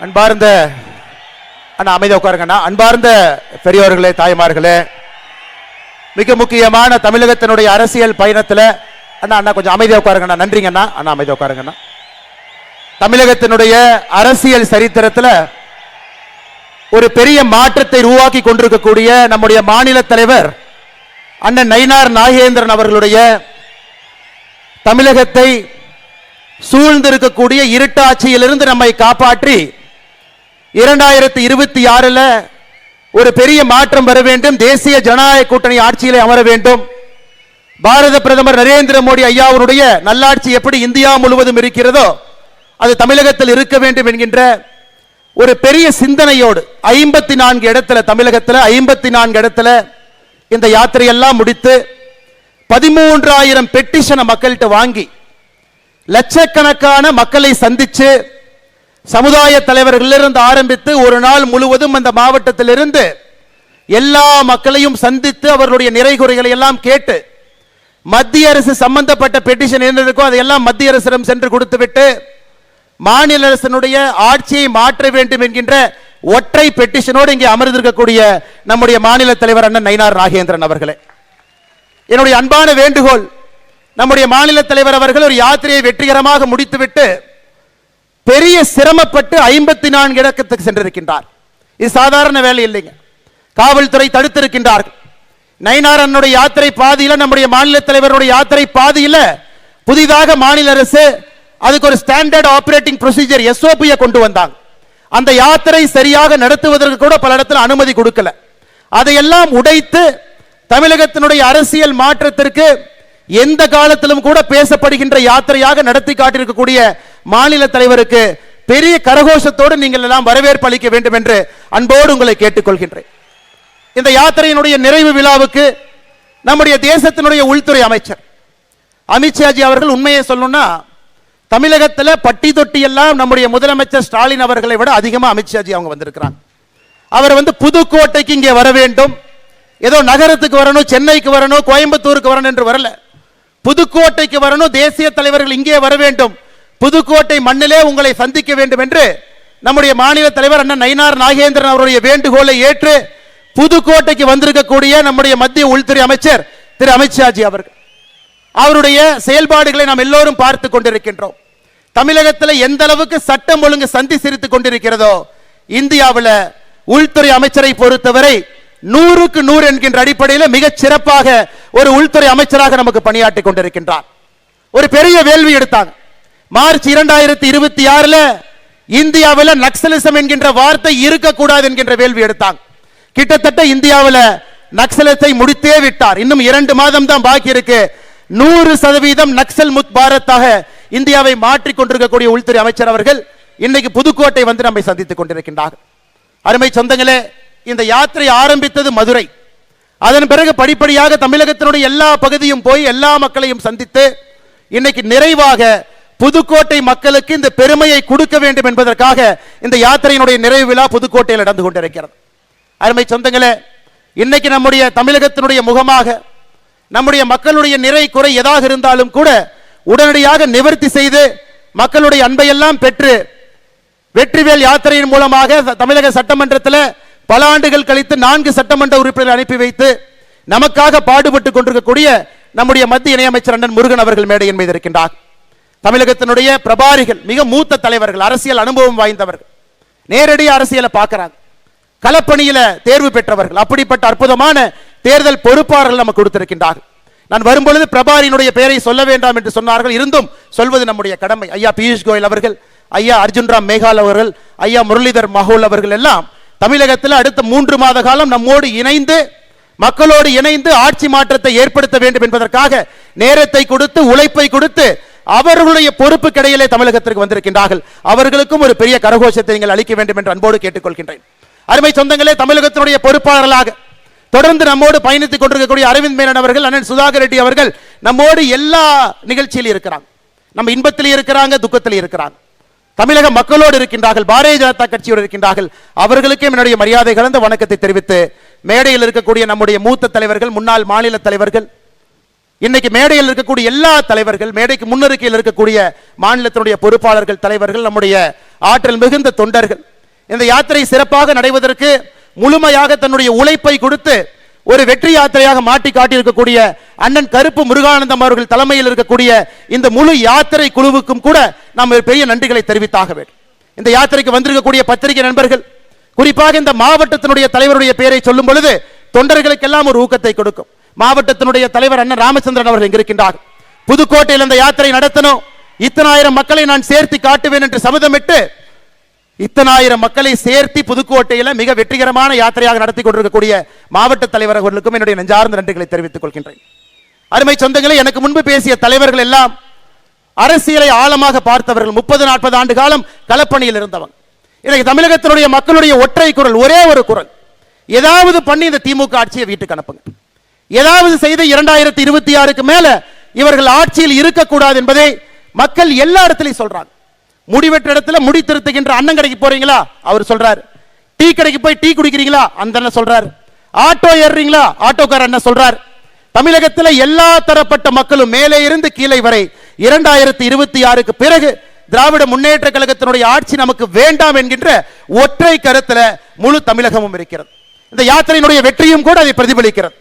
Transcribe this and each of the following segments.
அன்பார்ந்த அண்ணா அமைதியாக உட்காருங்கண்ணா. அன்பார்ந்த பெரியோர்களே, தாய்மார்களே, மிக முக்கியமான தமிழகத்தினுடைய அரசியல் பயணத்தில் அண்ணா அண்ணா கொஞ்சம் அமைதியாக உட்காருங்கண்ணா. நன்றிங்கண்ணா. அண்ணா அமைதியாக உட்காருங்கண்ணா. தமிழகத்தினுடைய அரசியல் சரித்திரத்தில் ஒரு பெரிய மாற்றத்தை உருவாக்கி கொண்டிருக்கக்கூடிய நம்முடைய மாநில தலைவர் அண்ணன் நயினார் நாகேந்திரன் அவர்களுடைய தமிழகத்தை சூழ்ந்திருக்கக்கூடிய இருட்டாட்சியிலிருந்து நம்மை காப்பாற்றி 2026 ஒரு பெரிய மாற்றம் வர வேண்டும். தேசிய ஜனநாயக கூட்டணி ஆட்சியிலே அமர வேண்டும். பாரத பிரதமர் நரேந்திர மோடி ஐயாவுடைய நல்லாட்சி எப்படி இந்தியா முழுவதும் இருக்கிறதோ அது தமிழகத்தில் இருக்க வேண்டும் என்கின்ற ஒரு பெரிய சிந்தனையோடு 54 இடத்துல, தமிழகத்தில் 54 இடத்துல இந்த யாத்திரையெல்லாம் முடித்து 13,000 பெட்டிஷனை மக்கள்கிட்ட வாங்கி லட்சக்கணக்கான மக்களை சந்திச்சு சமுதாய தலைவர்களிலிருந்து ஆரம்பித்து ஒரு நாள் முழுவதும் அந்த மாவட்டத்திலிருந்து எல்லா மக்களையும் சந்தித்து அவர்களுடைய நிறைகுறைகளை எல்லாம் கேட்டு மத்திய அரசு சம்பந்தப்பட்ட பெட்டிஷன் என்ன இருக்கோ அதையெல்லாம் மத்திய அரசிடம் சென்று கொடுத்துவிட்டு மாநில அரசினுடைய ஆட்சியை மாற்ற வேண்டும் என்கின்ற ஒற்றை பெட்டிஷனோடு இங்கே அமர்ந்திருக்கக்கூடிய நம்முடைய மாநில தலைவர் அண்ணன் நயினார் நாகேந்திரன் அவர்களே, என்னுடைய அன்பான வேண்டுகோள், நம்முடைய மாநில தலைவர் அவர்கள் ஒரு யாத்திரையை வெற்றிகரமாக முடித்துவிட்டு பெரிய சிரமப்பட்டு 54 இடத்துக்கு சென்றிருக்கின்றார். இது சாதாரண வேலை இல்லைங்க. காவல்துறை தடுத்திருக்கின்றார்கள். நயினார் அண்ணனுடைய யாத்திரை பாதியில், நம்முடைய மாநில தலைவருடைய யாத்திரை பாதியில் புதிதாக மாநில அரசு அதுக்கு ஒரு ஸ்டாண்டர்ட் ஆபரேட்டிங் ப்ரொசீஜர் SOP கொண்டு வந்தாங்க. அந்த யாத்திரை சரியாக நடத்துவதற்கு கூட பல இடத்துல அனுமதி கொடுக்கல. அதையெல்லாம் உடைத்து தமிழகத்தினுடைய அரசியல் மாற்றத்திற்கு எந்த காலத்திலும் கூட பேசப்படுகின்ற யாத்திரையாக நடத்தி காட்டியிருக்கக்கூடிய மாநில தலைவருக்கு பெரிய கரகோஷத்தோடு நீங்கள் எல்லாம் வரவேற்பு அளிக்க வேண்டும் என்று அன்போடு உங்களை கேட்டுக்கொள்கின்றேன். இந்த யாத்திரையினுடைய நிறைவு விழாவுக்கு நம்முடைய தேசத்தினுடைய உள்துறை அமைச்சர் அமித்ஷாஜி அவர்கள், உண்மையை சொல்லணும்னா தமிழகத்தில் பட்டி தொட்டி எல்லாம் நம்முடைய முதலமைச்சர் ஸ்டாலின் அவர்களை விட அதிகமாக அமித்ஷாஜி அவங்க வந்திருக்கிறாங்க. அவர் புதுக்கோட்டைக்கு இங்கே வர வேண்டும், ஏதோ நகரத்துக்கு வரணும், சென்னைக்கு வரணும், கோயம்புத்தூருக்கு வரணும் என்று வரல. புதுக்கோட்டைக்கு வரணும், தேசிய தலைவர்கள் இங்கே வர வேண்டும், புதுக்கோட்டை மண்ணிலே உங்களை சந்திக்க வேண்டும் என்று நம்முடைய மாநில தலைவர் அண்ணன் நயினார் நாகேந்திரன் அவருடைய வேண்டுகோளை ஏற்று புதுக்கோட்டைக்கு வந்திருக்கக்கூடிய நம்முடைய மத்திய உள்துறை அமைச்சர் திரு அமித்ஷாஜி அவர்கள், அவருடைய செயல்பாடுகளை நாம் எல்லோரும் பார்த்து கொண்டிருக்கின்றோம். தமிழகத்தில் எந்த அளவுக்கு சட்டம் ஒழுங்கு சந்தி சிரித்துக் கொண்டிருக்கிறதோ இந்தியாவில் உள்துறை அமைச்சரை பொறுத்தவரை 100க்கு 100 என்கின்ற அடிப்படையில் மிகச் சிறப்பாக ஒரு உள்துறை அமைச்சராக நமக்கு பணியாற்றி கொண்டிருக்கின்றார். ஒரு பெரிய வேள்வி எடுத்தாங்க. மார்ச் 2026 இந்தியாவில் நக்சலிசம் என்கின்ற வார்த்தை இருக்கக்கூடாது என்கின்ற வேள்வி எடுத்தாங்க. கிட்டத்தட்ட இந்தியாவில் நக்சலத்தை முடித்தே விட்டார். இன்னும் 2 மாதம் தான் பாக்கி இருக்கு. 100% நக்சல் முக்த் பாரத்தாக இந்தியாவை மாற்றிக் கொண்டிருக்கக்கூடிய உள்துறை அமைச்சர் அவர்கள் இன்னைக்கு புதுக்கோட்டை வந்து நம்மை சந்தித்துக் கொண்டிருக்கின்றார். அருமை சொந்தங்களே, இந்த யாத்திரை ஆரம்பித்தது மதுரை. அதன் பிறகு படிப்படியாக தமிழகத்தினுடைய எல்லா பகுதியும் போய் எல்லா மக்களையும் சந்தித்து இன்னைக்கு நிறைவாக புதுக்கோட்டை மக்களுக்கு இந்த பெருமையை கொடுக்க வேண்டும் என்பதற்காக இந்த யாத்திரையினுடைய நிறைவு விழா புதுக்கோட்டையில் நடந்து கொண்டிருக்கிறது. அருமை சொந்தங்களே, இன்னைக்கு நம்முடைய தமிழகத்தினுடைய முகமாக நம்முடைய மக்களுடைய நிறை குறை எதாக இருந்தாலும் கூட உடனடியாக நிவர்த்தி செய்து மக்களுடைய அன்பையெல்லாம் பெற்று வெற்றிவேல் யாத்திரையின் மூலமாக தமிழக சட்டமன்றத்தில் பல ஆண்டுகள் கழித்து 4 சட்டமன்ற உறுப்பினர்கள் அனுப்பி வைத்து நமக்காக பாடுபட்டு கொண்டிருக்கக்கூடிய நம்முடைய மத்திய இணையமைச்சர் அண்ணன் முருகன் அவர்கள் மேடையின் மீது இருக்கின்றார். தமிழகத்தினுடைய பிரபாரிகள், மிக மூத்த தலைவர்கள், அரசியல் அனுபவம் வாய்ந்தவர்கள், நேரடி அரசியலை பார்க்கிறாங்க, களப்பணியில தேர்வு பெற்றவர்கள், அப்படிப்பட்ட அற்புதமான தேர்தல் பொறுப்பாளர்கள் நமக்கு கொடுத்திருக்கின்றார்கள். நான் வரும்பொழுது பிரபாரியினுடைய பெயரை சொல்ல வேண்டாம் என்று சொன்னார்கள். இருந்தும் சொல்வது நம்முடைய கடமை. ஐயா பியூஷ் கோயல் அவர்கள், ஐயா அர்ஜுன் ராம் மேகால் அவர்கள், ஐயா முரளிதர் மஹோல் அவர்கள் எல்லாம் தமிழகத்தில் அடுத்த 3 மாத காலம் நம்மோடு இணைந்து மக்களோடு இணைந்து ஆட்சி மாற்றத்தை ஏற்படுத்த வேண்டும் என்பதற்காக நேரத்தை கொடுத்து உழைப்பை கொடுத்து அவர்களுடைய பொறுப்பு கிடையிலே தமிழகத்திற்கு வந்திருக்கின்றார்கள். அவர்களுக்கும் ஒரு பெரிய கரகோஷத்தை நீங்கள் அளிக்க வேண்டும் என்று அன்போடு கேட்டுக்கொள்கின்றேன். அருமை சொந்தங்களே, தமிழகத்தினுடைய பொறுப்பாளர்களாக தொடர்ந்து நம்மோடு பயணித்துக் கொண்டிருக்கக்கூடிய அரவிந்த் மேனன் அவர்கள், அண்ணன் சுதாகர் ரெட்டி அவர்கள் நம்மோடு எல்லா நிகழ்ச்சியிலும் இருக்கிறாங்க. நம்ம இன்பத்திலே இருக்கிறாங்க, துக்கத்திலே இருக்கிறாங்க. தமிழக மக்களோடு இருக்கின்றார்கள், பாரதிய ஜனதா கட்சியோடு இருக்கின்றார்கள். அவர்களுக்கும் என்னுடைய மரியாதை கலந்த வணக்கத்தை தெரிவித்து மேடையில் இருக்கக்கூடிய நம்முடைய மூத்த தலைவர்கள், முன்னாள் மாநில தலைவர்கள், இன்னைக்கு மேடையில் இருக்கக்கூடிய எல்லா தலைவர்கள், மேடைக்கு முன்னிருக்கையில் இருக்கக்கூடிய மாநிலத்தினுடைய பொறுப்பாளர்கள், தலைவர்கள், நம்முடைய ஆற்றல் மிகுந்த தொண்டர்கள். இந்த யாத்திரை சிறப்பாக நடைவதற்கு முழுமையாக தன்னுடைய உழைப்பை கொடுத்து ஒரு வெற்றி யாத்திரையாக மாட்டி காட்டியிருக்கக்கூடிய அண்ணன் கருப்பு முருகானந்தம் அவர்கள் தலைமையில் இருக்கக்கூடிய இந்த முழு யாத்திரை குழுவுக்கும் கூட நாம் பெரிய நன்றிகளை தெரிவித்தாக வேண்டும். இந்த யாத்திரைக்கு வந்திருக்கக்கூடிய பத்திரிகை நண்பர்கள், குறிப்பாக இந்த மாவட்டத்தினுடைய தலைவருடைய பெயரை சொல்லும் பொழுது தொண்டர்களுக்கெல்லாம் ஒரு ஊக்கத்தை கொடுக்கும். மாவட்டத்தினுடைய தலைவர் அண்ணன் ராமச்சந்திரன் அவர்கள் இங்கு இருக்கின்றார்கள். புதுக்கோட்டையில் இந்த யாத்திரை நடத்தணும், இத்தனாயிரம் மக்களை நான் சேர்த்து காட்டுவேன் என்று சபதமிட்டு இத்தனாயிரம் மக்களை சேர்த்து புதுக்கோட்டையில் மிக வெற்றிகரமான யாத்திரையாக நடத்தி கொண்டிருக்கக்கூடிய மாவட்ட தலைவர் அவர்களுக்கும் என்னுடைய நெஞ்சார்ந்த நன்றிகளை தெரிவித்துக் கொள்கின்றேன். அருமை சொந்தங்களே, எனக்கு முன்பு பேசிய தலைவர்கள் எல்லாம் அரசியலை ஆழமாக பார்த்தவர்கள், 30-40 ஆண்டு காலம் களப்பணியில் இருந்தவங்க. இன்னைக்கு தமிழகத்தினுடைய மக்களுடைய ஒற்றை குரல், ஒரே ஒரு குரல், ஏதாவது பண்ணி இந்த திமுக ஆட்சியை வீட்டுக்கு அனுப்புங்க, ஏதாவது செய்து 2026க்கு மேல இவர்கள் ஆட்சியில் இருக்கக்கூடாது என்பதை மக்கள் எல்லா இடத்திலையும் சொல்றாங்க. முடிவெற்ற இடத்துல முடி திருத்துகின்ற அண்ணன் கடைக்கு போறீங்களா, அவர் சொல்றாரு. டீ கடைக்கு போய் டீ குடிக்கிறீங்களா, அந்த அண்ணன் சொல்றாரு. ஆட்டோ ஏறுறீங்களா, ஆட்டோக்கார அண்ணன் சொல்றாரு. தமிழகத்தில் எல்லா தரப்பட்ட மக்களும் மேலே இருந்து கீழே வரை 2026க்கு பிறகு திராவிட முன்னேற்ற கழகத்தினுடைய ஆட்சி நமக்கு வேண்டாம் என்கின்ற ஒற்றை கருத்துல முழு தமிழகமும் இருக்கிறது. இந்த யாத்திரையினுடைய வெற்றியும் கூட அதை பிரதிபலிக்கிறது.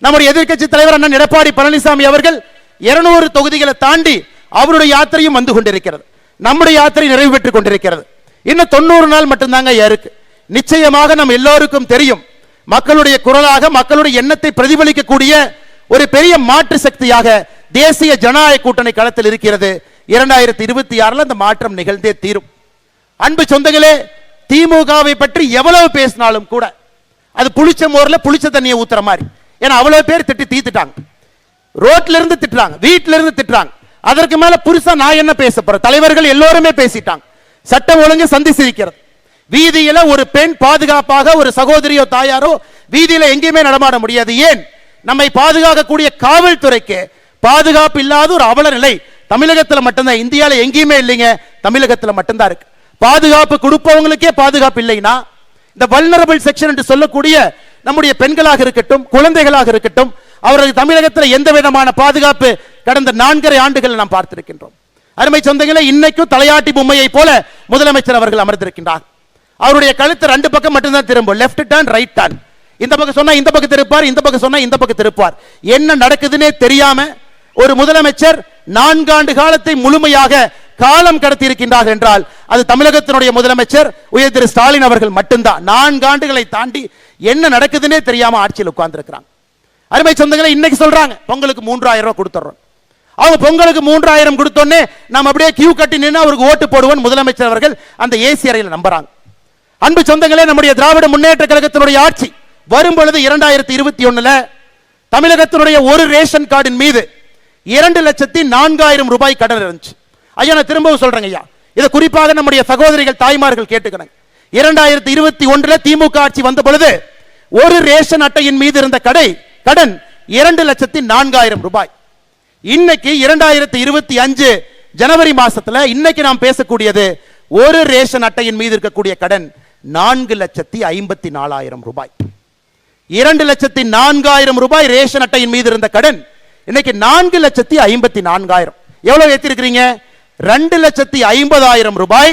நம்முடைய எதிர்க்கட்சி தலைவர் அண்ணன் எடப்பாடி பழனிசாமி அவர்கள் 200 தொகுதிகளை தாண்டி அவருடைய யாத்திரையும் வந்து கொண்டிருக்கிறது. நம்முடைய யாத்திரை நிறைவு பெற்றுக் கொண்டிருக்கிறது. இன்னும் 90 நாள் மட்டும்தாங்க இருக்கு. நிச்சயமாக நம்ம எல்லோருக்கும் தெரியும், மக்களுடைய குரலாக மக்களுடைய எண்ணத்தை பிரதிபலிக்கக்கூடிய ஒரு பெரிய மாற்று சக்தியாக தேசிய ஜனநாயக கூட்டணி களத்தில் இருக்கிறது. 2026 அந்த மாற்றம் நிகழ்ந்தே தீரும். அன்பு சொந்தங்களே, திமுகவை பற்றி எவ்வளவு பேசினாலும் கூட அது புளிச்ச மோர்ல புளிச்ச தண்ணியை ஊத்துற மாதிரி. ஏன்னா அவ்வளவு பேர் திட்டி தீத்துட்டாங்க, ரோட்ல இருந்து திட்டுறாங்க, வீட்டில இருந்து திட்டுறாங்க. அதற்கு மேல புருஷா நான் என்ன பேச போறேன், தலைவர்கள் எல்லோருமே பேசிட்டாங்க. சட்டம் ஒழுங்கு சந்திச்சிருக்கிறது. வீதியில ஒரு பெண் பாதுகாப்பாக, ஒரு சகோதரியோ தாயாரோ வீதியில எங்கேயுமே நடமாட முடியாது. ஏன், நம்மை பாதுகாக்கக்கூடிய காவல்துறைக்கு பாதுகாப்பு இல்லாத ஒரு அவல நிலை தமிழகத்தில் மட்டும்தான், இந்தியால எங்கேயுமே இல்லைங்க, தமிழகத்தில் மட்டும்தான் இருக்கு. பாதுகாப்பு கொடுப்பவங்களுக்கே பாதுகாப்பு இல்லைன்னா இந்த வல்னரபிள் செக்ஷன் என்று சொல்லக்கூடிய நம்முடைய பெண்களாக இருக்கட்டும், குழந்தைகளாக இருக்கட்டும், அவர்கள் தமிழகத்தில் எந்த விதமான பாதுகாப்பு கடந்த 4.5 ஆண்டுகள் நாம் பார்த்திருக்கின்றோம். அருமை சொந்தங்களே, இன்னைக்கும் தலையாட்டி பொம்மையை போல முதலமைச்சர் அவர்கள் அமர்ந்திருக்கின்றார். அவருடைய கழுத்து 2 பக்கம் மட்டும்தான் திரும்பும், லெஃப்ட் டர்ன் ரைட் டர்ன். இந்த பக்கம் சொன்னா இந்த பக்கம் திருப்பார், இந்த பக்கம் சொன்னா இந்த பக்கம் திருப்பார். என்ன நடக்குதுன்னே தெரியாம ஒரு முதலமைச்சர் 4 ஆண்டு காலத்தை முழுமையாக காலம் கடத்தி இருக்கின்றார் என்றால் அது தமிழகத்தினுடைய முதலமைச்சர் உயர் திரு ஸ்டாலின் அவர்கள் மட்டும்தான். 4 ஆண்டுகளை தாண்டி என்ன நடக்குதுன்னே தெரியாம ஆட்சியில் உட்கார்ந்து இருக்கிறாங்க. அருமை சொந்தங்களை, இன்னைக்கு சொல்றாங்க பொங்கலுக்கு 3000 ரூபாய் கொடுத்துறோம். அவங்க பொங்கலுக்கு 3000 கொடுத்தோன்னே நாம் அப்படியே கியூ கட்டி நின்று அவருக்கு ஓட்டு போடுவோம் முதலமைச்சர் அவர்கள் அந்த ஏசி அறையில் நம்புறாங்க. அன்பு சொந்தங்களே, நம்முடைய திராவிட முன்னேற்ற கழகத்தினுடைய ஆட்சி வரும் பொழுது 2021 தமிழகத்தினுடைய ஒரு ரேஷன் கார்டின் மீது 2,04,000 ரூபாய் கடன் இருந்துச்சு. ஐயா, நான் திரும்பவும் சொல்றேங்க ஐயா, இதை குறிப்பாக நம்முடைய சகோதரிகள் தாய்மார்கள் கேட்டுக்கிறாங்க. 2021 திமுக ஆட்சி வந்த பொழுது ஒரு ரேஷன் அட்டையின் மீது இருந்த கடன் 2,04,000 ரூபாய். இன்னைக்கு 2025 ஜனவரி மாசத்துல இன்னைக்கு நாம் பேசக்கூடியது ஒரு ரேஷன் அட்டையின் மீது இருக்கக்கூடிய கடன் 4,54,000 ரூபாய். 2,04,000 ரூபாய் ரேஷன் அட்டையின் மீது இருந்த கடன் இன்னைக்கு 4,54,000. எவ்வளவு ஏத்திருக்கிறீங்க? 2,50,000 ரூபாய்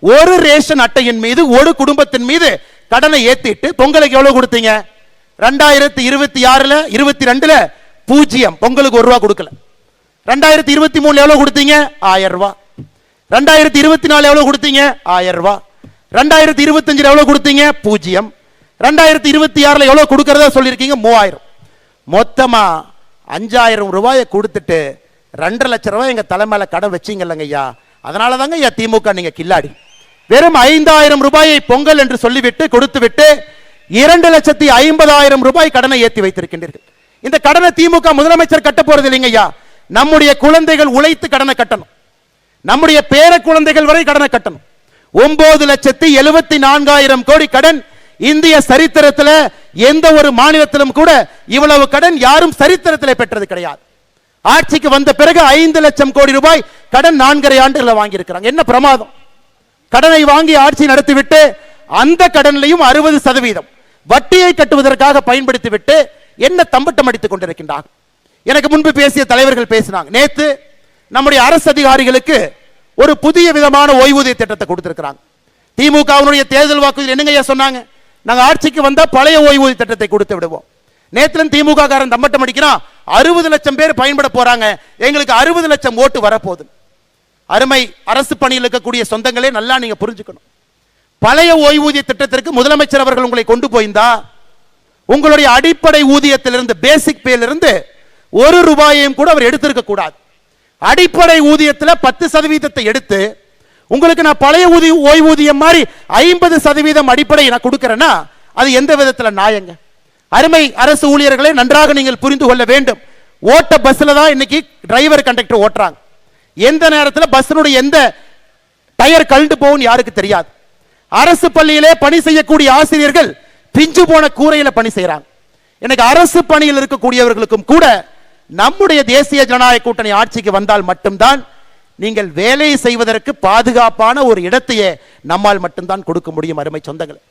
ஒரு ரேஷன் அட்டையின் மீது ஒரு குடும்பத்தின் மீது கடனை ஏத்திட்டு பொங்கலுக்கு எவ்வளவு கொடுத்தீங்க? 2026 22 0 பொங்கலுக்கு 1 ரூபாய் கொடுக்கல. 2023 எவ்வளவு கொடுத்தீங்க? 1000 ரூபாய். 2024 எவ்வளவு கொடுத்தீங்க? 1000 ரூபாய். 2025 எவ்வளவு கொடுத்தீங்க? 0. 2026 எவ்வளவு கொடுக்கறதா சொல்லியிருக்கீங்க? 3000. மொத்தமா 5000 ரூபாயை கொடுத்துட்டு 2.5 லட்சம் ரூபாய் எங்க தலைமையில கடன் வச்சீங்கல்லங்க ஐயா. அதனால தாங்க ஐயா திமுக நீங்க கில்லாடி. வெறும் 5000 ரூபாயை பொங்கல் என்று சொல்லிவிட்டு கொடுத்துவிட்டு 2,50,000 ரூபாய் கடனை ஏற்றி வைத்திருக்கின்றீர்கள். இந்த கடனை திமுக முதலமைச்சர் கட்ட போறது இல்லைங்க ஐயா. நம்முடைய குழந்தைகள் உழைத்து கடனை கட்டணும். நம்முடைய பேர குழந்தைகள் வரை கடனை கட்டணும். 9,74,000 கோடி கடன். இந்திய சரித்திரத்தில் எந்த ஒரு மாநிலத்திலும் கூட இவ்வளவு கடன் யாரும் சரித்திரத்தில் பெற்றது கிடையாது. ஆட்சிக்கு வந்த பிறகு 5 லட்சம் கோடி ரூபாய் கடன் 4.5 ஆண்டுகளை வாங்கி இருக்கிறாங்க. என்ன பிரமாதம்! கடனை வாங்கி ஆட்சி நடத்திவிட்டு அந்த கடனிலையும் 60% வட்டியை கட்டுவதற்காக பயன்படுத்திவிட்டு என்ன தம்பட்டம் அடித்துக் கொண்டிருக்கின்றார். எனக்கு முன்பு பேசிய தலைவர்கள் பேசினாங்க. நேத்து நம்முடைய அரசு அதிகாரிகளுக்கு ஒரு புதிய விதமான ஓய்வூதிய திட்டத்தை கொடுத்திருக்கிறாங்க. திமுகவினுடைய தேர்தல் வாக்குறுதியில் என்னங்க சொன்னாங்க? நாங்க ஆட்சிக்கு வந்தா பழைய ஓய்வூதிய திட்டத்தை கொடுத்து விடுவோம். நேத்துல திமுக காரன் தம்மட்டம் அடிக்கிறான், 60 லட்சம் பேர் பயன்பட போறாங்க, எங்களுக்கு 60 லட்சம் ஓட்டு வரப்போகுது. அருமை அரசு பணியில் இருக்கக்கூடிய சொந்தங்களே, நல்லா நீங்க புரிஞ்சுக்கணும். பழைய ஓய்வூதிய திட்டத்திற்கு முதலமைச்சர் அவர்கள் உங்களை கொண்டு போயிருந்தா உங்களுடைய அடிப்படை ஊதியத்திலிருந்து, பேசிக் பேலிருந்து 1 ரூபாயையும் கூட அவர் எடுத்திருக்க கூடாது. அடிப்படை ஊதியத்தில் 10% எடுத்து உங்களுக்கு நான் பழைய ஓய்வூதியம் மாதிரி 50% அடிப்படை நான் கொடுக்கிறேன்னா அது எந்த விதத்தில் நியாயங்க? அருமை அரசு ஊழியர்களை நன்றாக நீங்கள் புரிந்து கொள்ள வேண்டும். ஓட்ட பஸ்ல தான் இன்னைக்கு டிரைவர் கண்டக்டர் ஓட்டுறாங்க. எந்த நேரத்தில் பஸ்னுடைய எந்த டயர் கழண்டு போகும் யாருக்கு தெரியாது. அரசு பள்ளியிலே பணி செய்யக்கூடிய ஆசிரியர்கள் பிஞ்சு போன கூரையில பணி செய்யறாங்க. எனக்கு அரசு பணியில் இருக்கக்கூடியவர்களுக்கும் கூட நம்முடைய தேசிய ஜனநாயக கூட்டணி ஆட்சிக்கு வந்தால் மட்டும்தான் நீங்கள் வேலை செய்வதற்கு பாதுகாப்பான ஒரு இடத்தையே நம்மால் மட்டும்தான் கொடுக்க முடியும். அருமை சொந்தங்களே.